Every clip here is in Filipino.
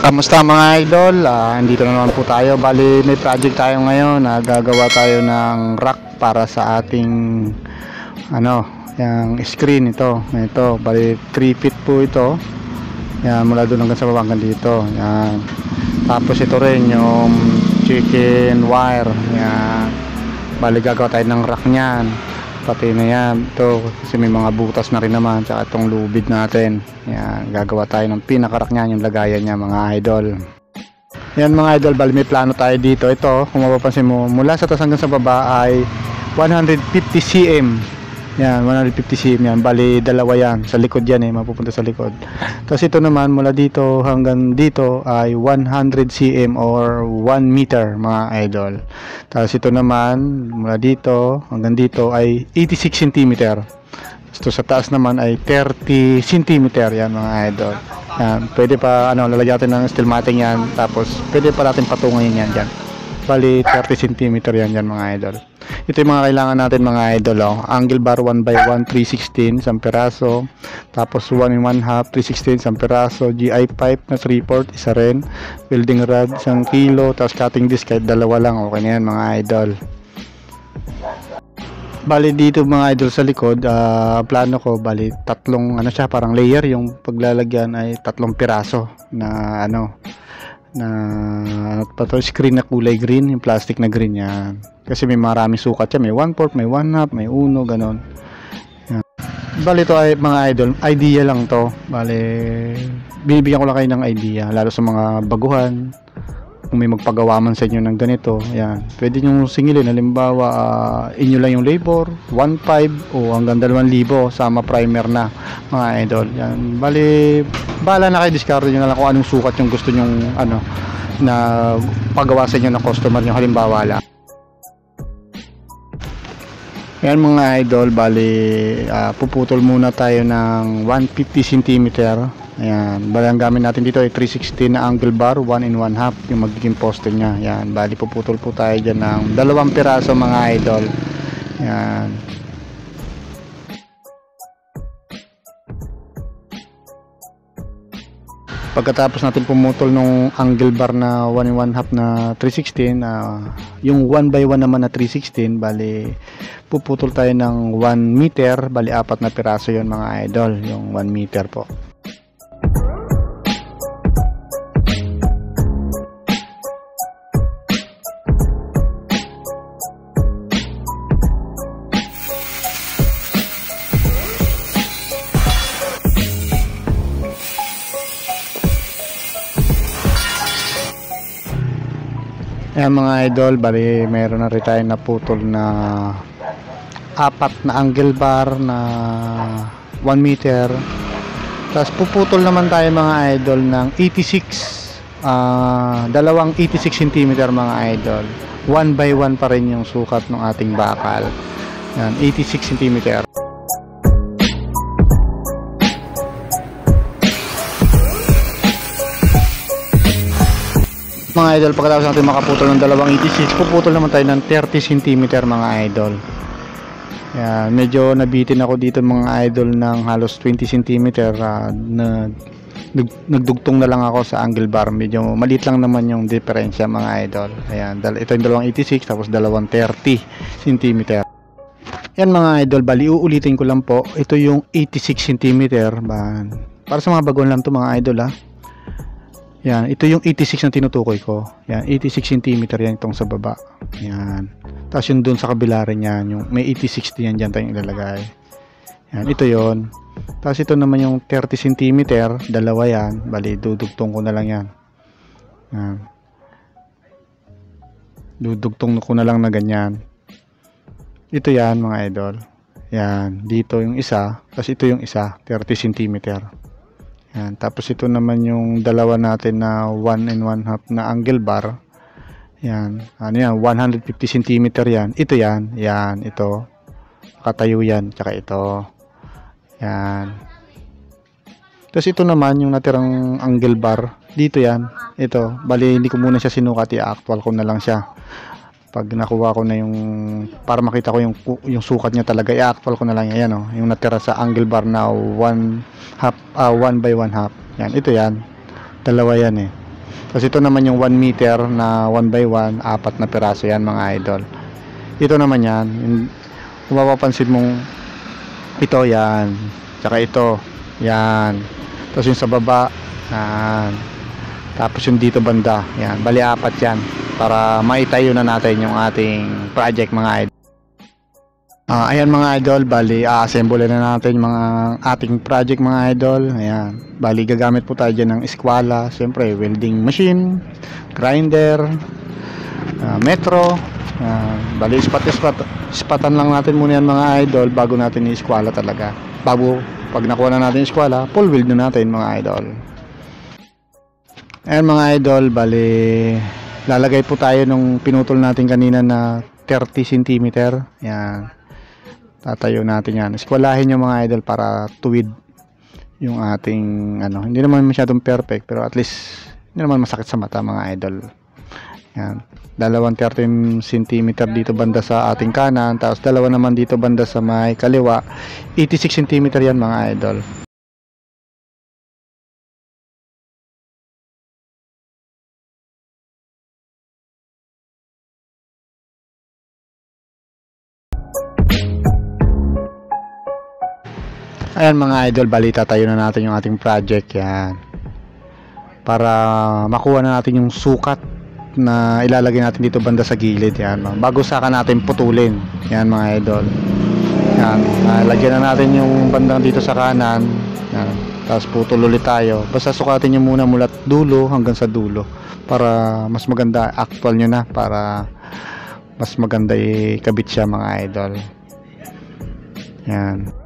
Kamusta mga idol? Andito na naman po tayo. Bali, may project tayo ngayon. Gagawa tayo ng rack para sa ating yung screen ito. Ito, bali 3 feet po ito. Yan, mula doon hanggang sa baba hanggang dito. Yan. Tapos ito rin yung chicken wire. Yan. Bali, gagawa tayo ng rack niyan. Pati na yan, ito kasi may mga butas na rin naman, tsaka itong lubid natin. Yan, gagawa tayo ng pinaka-rack niyan, yung lagayan niya mga idol. Yan mga idol, bali may plano tayo dito. Ito, kung mapapansin mo, mula sa taas hanggang sa baba ay 150 cm. Yan, 150 cm yan. Bali dalawa yan, sa likod yan mapupunta sa likod. Tapos ito naman, mula dito hanggang dito ay 100 cm or 1 meter mga idol. Tapos ito naman, mula dito hanggang dito ay 86 cm. Ito sa taas naman ay 30 cm yan mga idol. Yan, pwede pa lalagyan natin ng steel matting yan. Tapos pwede pa natin patungan yan dyan. Bali 30 cm yan dyan mga idol. Ito yung mga kailangan natin mga idol. Angle bar 1x1 3/16 isang piraso. Tapos 1 1/2 3/16 isang piraso. GI pipe na 3/4 isa rin. Welding rod 1 kilo. Tapos cutting disc kahit dalawa lang. Okay na yan mga idol. Bali dito mga idol sa likod, plano ko bali tatlong siya, parang layer. Yung paglalagyan ay tatlong piraso na screen na kulay green, yung plastic na green yan. Kasi may maraming sukat yan, may 1/4, may 1/2, may 1, ganon. Yan. Bali ito ay mga idol, idea lang to. Bali binibigyan ko lang kayo ng idea, lalo sa mga baguhan. Kung may magpagawa man sa inyo ng ganito, yan, pwede nyo singilin. Halimbawa, inyo lang yung labor 1.5 o hanggang 2,000 sama primer na mga idol. Yan, bali bala na kayo, discard nyo na lang kung anong sukat yung gusto nyong na pagawa sa inyo ng customer nyo, halimbawa lang. Yan mga idol, bali puputol muna tayo ng 150 cm. Ayan, bali ang gamit natin dito ay 3/16 na angle bar 1 1/2 yung magiging poste nya. Yan, bali puputol po tayo dyan ng 2 piraso mga idol. Yan. Pagkatapos natin pumutol nung angle bar na 1 1/2 na 3/16, yung 1x1 naman na 3/16, bali puputol tayo ng 1 meter, bali 4 na piraso yon mga idol, yung 1 meter po. Ayan mga idol, bali mayroon na rin tayo naputol na 4 na angle bar na 1 meter. Tapos puputol naman tayo mga idol ng 86 dalawang 86 cm mga idol. 1x1 pa rin yung sukat ng ating bakal. Yan, 86 cm. Mga idol, pagkatapos natin makaputol ng dalawang 86, puputol naman tayo ng 30 cm mga idol. Yan, medyo nabitin ako dito mga idol ng halos 20 cm. Nagdugtong na lang ako sa angle bar. Medyo maliit lang naman yung diferensya mga idol. Ayan, ito yung dalawang 86 tapos dalawang 30 cm. Yan mga idol, bali uulitin ko lang po. Ito yung 86 cm. Para sa mga baguhan lang to mga idol Yan, ito yung 86 na tinutukoy ko. Yan, 86 cm yan itong sa baba. Yan. Tapos yung dun sa kabila rin yan, yung may 86 din yan dyan tayong ilalagay. Yan, ito yon. Tapos ito naman yung 30 cm, dalawa yan. Bali, dudugtong ko na lang yan. Yan. Dudugtong ko na lang na ganyan. Ito yan mga idol. Yan, dito yung isa. Tapos ito yung isa, 30 cm. Yan, tapos ito naman yung dalawa natin na 1 1/2 na angle bar. Yan, yan, 150 cm yan. Ito yan, yan, ito. Nakatayo yan, tsaka ito. Yan. Tapos ito naman yung natirang angle bar. Dito yan, ito. Bali, hindi ko muna siya sinukat, i-actual ko na lang siya. Pag nakuha ko na yung, para makita ko yung sukat niya talaga, i-actual ko na lang yan, yung natira sa angle bar na 1 by 1/2. Yan, ito yan. Dalawa yan Tapos ito naman yung 1 meter na 1 by 1, 4 na piraso yan mga idol. Ito naman yan, kung mapapansin mong ito yan, tsaka ito yan, tapos yung sa baba yan, tapos yung dito banda yan, bali 4 yan para maitayo na natin yung ating project mga idol. Ayan mga idol, bali assemble na natin yung mga ating project mga idol. Ayan, bali gagamit po tayo dyan ng eskwala, siyempre welding machine, grinder, metro. Bali ispatan lang natin muna yan mga idol bago natin i-eskwala talaga. Bago pag nakuha na natin eskwala, full weld na natin mga idol. Ayan mga idol, bali lalagay po tayo nung pinutol natin kanina na 30 cm. Ayan, tatayo natin yan, eskwalahin yung mga idol para tuwid yung ating ano, hindi naman masyadong perfect pero at least hindi naman masakit sa mata mga idol. Yan, dalawang 13 cm dito banda sa ating kanan, tapos dalawa naman dito banda sa may kaliwa, 86 cm yan mga idol. Ayan mga idol, bali tatayo na natin yung ating project yan para makuha na natin yung sukat na ilalagay natin dito banda sa gilid yan, bago saka natin putulin yan mga idol. Yan, lagyan na natin yung bandang dito sa kanan yan, tapos putol ulit tayo, basta sukatin nyo muna mula dulo hanggang sa dulo para mas maganda, actual nyo na para mas maganda ikabit siya mga idol. Yan.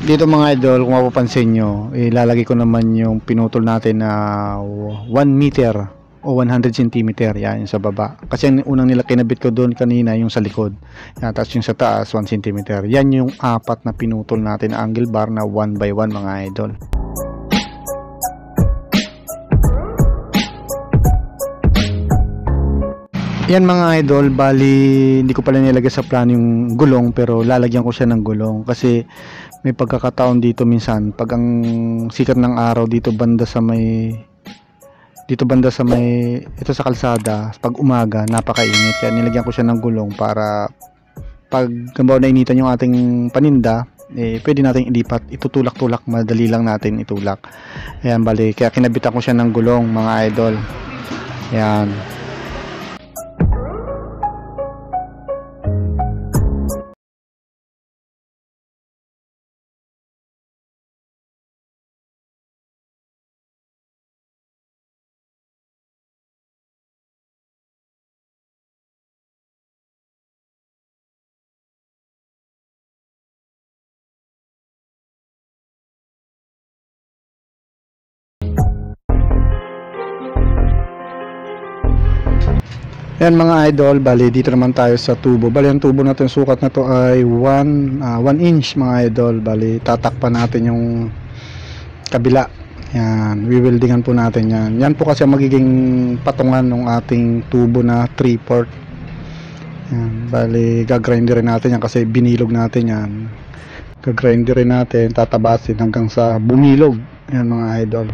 Dito mga idol, kung mapapansin nyo, ilalagay ko naman yung pinutol natin na 1 meter o 100 cm yan yung sa baba, kasi yung unang nila kinabit ko doon kanina yung sa likod yan, tapos yung sa taas 1 cm, yan yung 4 na pinutol natin na angle bar na 1 by 1 mga idol. Yan mga idol, bali hindi ko pala nilagay sa plano yung gulong, pero lalagyan ko siya ng gulong kasi may pagkakataon dito minsan pag ang sikat ng araw dito banda sa may ito sa kalsada, pag umaga napakainit, kaya nilagyan ko siya ng gulong para pag gambaw na initan yung ating paninda, pwede nating ilipat, itutulak-tulak, madali lang natin itulak. Ayan, bali kaya kinabitan ko siya ng gulong mga idol. Ayan. Yan mga idol, bali dito naman tayo sa tubo. Bali ang tubo natin, sukat na to ay 1 inch mga idol. Bali tatakpan natin yung kabila. Yan, wiweldingan po natin yan. Yan po kasi ang magiging patungan ng ating tubo na 3/4. Yan, bali gagrinderin natin yan kasi binilog natin yan. Gagrinderin natin, tatabasin hanggang sa bumilog. Yan mga idol.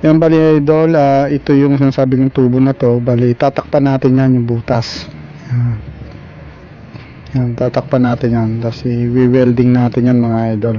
Yan bali idol, ito yung sinasabi ng tubo na to. Bali tatakpan natin yan yung butas. Yan, tatakpan natin yan, tapos i-welding natin yan mga idol.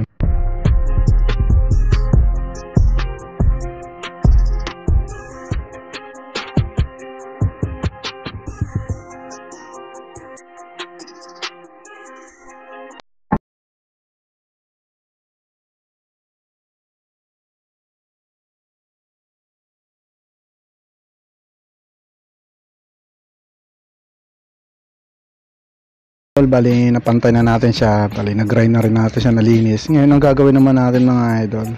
Bali napantay na natin siya, bali nag-grind na rin natin siya, nalinis. Ngayon ang gagawin naman natin mga idol,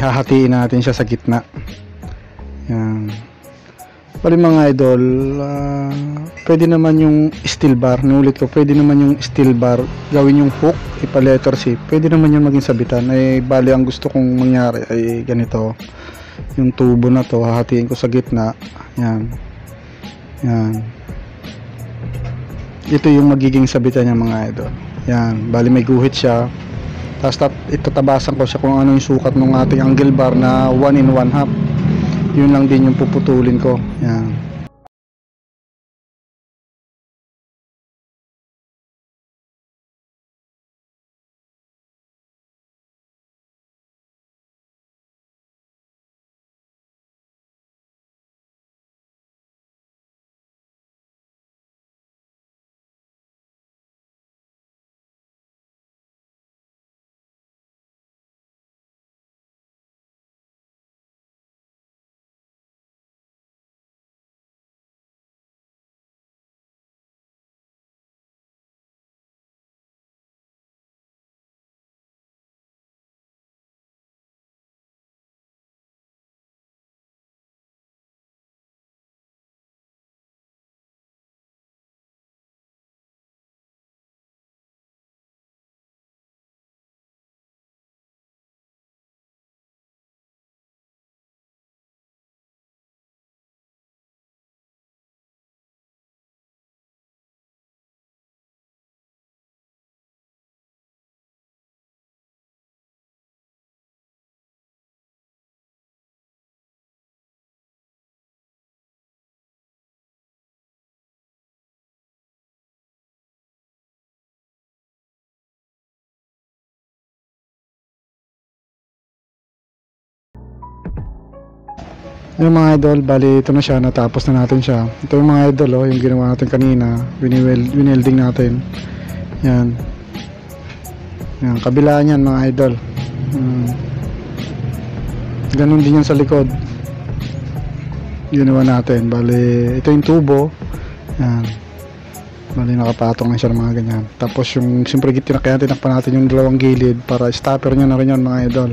hahatiin natin siya sa gitna. Yan. Bali mga idol, pwede naman yung steel bar, nulit ko, pwede naman yung steel bar gawin yung hook, ipa-letter C, pwede naman yung maging sabitan. Bali ang gusto kong mangyari ay ganito, yung tubo na to hahatiin ko sa gitna. Yan. Yan. Ito yung magiging sabitan niya mga idol. Yan, bali may guhit siya. Tapos itatabasan ko siya kung ano yung sukat ng ating angle bar na 1 1/2. Yun lang din yung puputulin ko. Yan. Yung mga idol, bali ito na siya, natapos na natin siya. Ito yung mga idol, oh, yung ginawa natin kanina, winelding natin. Yan. Yan, kabilaan yan mga idol. Ganun din yan sa likod. Ginawa natin, bali ito yung tubo. Yan. Bali nakapatong na siya ng mga ganyan. Tapos yung siyempre kaya tinakpan natin yung dalawang gilid para stopper niya na rin yan mga idol.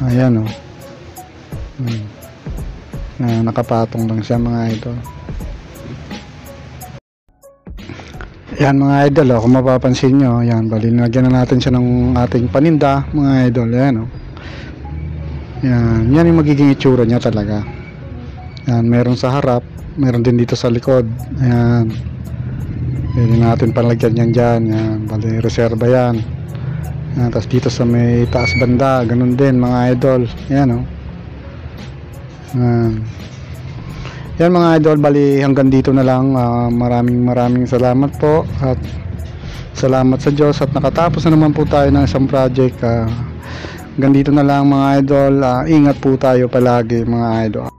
Ayan oh. Nakapatong lang siya mga idol. Yan mga idol oh, kung mapapansin nyo, yan, bali nilagyan na natin siya ng ating paninda mga idol. Ayan oh. Yan yung magiging itsura niya talaga. Yan, meron sa harap, meron din dito sa likod. Ayan, pwede natin palagyan yan dyan. Yan, bali reserva yan. Yan, tapos dito sa may taas banda, ganun din mga idol. Yan oh. Yan mga idol, bali hanggang dito na lang. Maraming salamat po at salamat sa Diyos at nakatapos na naman po tayo ng isang project. Hanggang dito na lang mga idol. Ingat po tayo palagi mga idol.